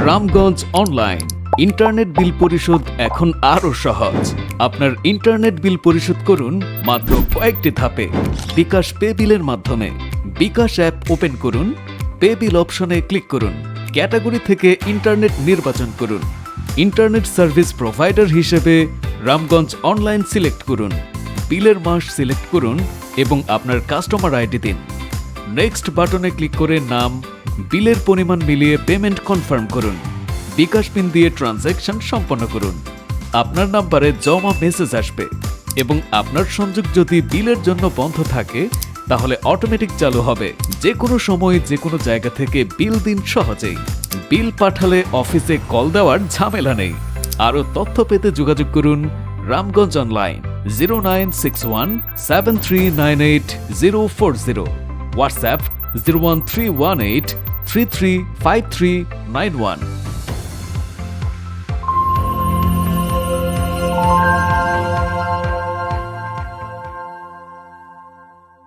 Ramganj online internet bill পরিশোধ এখন আরও সহজ। আপনার ইন্টারনেট বিল পরিশোধ করুন মাত্র কয়েকটি ধাপে। বিকাশ পে বিলের মাধ্যমে বিকাশ অ্যাপ ওপেন করুন, পে বিল অপশনে ক্লিক করুন, ক্যাটাগরি থেকে ইন্টারনেট নির্বাচন করুন। ইন্টারনেট সার্ভিস প্রোভাইডার হিসেবে রামগঞ্জ অনলাইন সিলেক্ট করুন, বিলের মাস সিলেক্ট করুন এবং আপনার কাস্টমার আইডি দিন। নেক্সট বাটনে ক্লিক করে নাম, বিলের পরিমাণ মিলিয়ে পেমেন্ট কনফার্ম করুন। বিকাশ পিন দিয়ে ট্রানজ্যাকশন সম্পন্ন করুন। আপনার নাম্বারে জমা মেসেজ আসবে এবং আপনার সংযোগ যদি বিলের জন্য বন্ধ থাকে তাহলে অটোমেটিক চালু হবে। যে কোনো সময় যে কোনো জায়গা থেকে বিল দিন সহজেই। বিল পাঠালে অফিসে কল দেওয়ার ঝামেলা নেই। আরও তথ্য পেতে যোগাযোগ করুন রামগঞ্জ অনলাইন 0961739840, হোয়াটসঅ্যাপ 01318335391।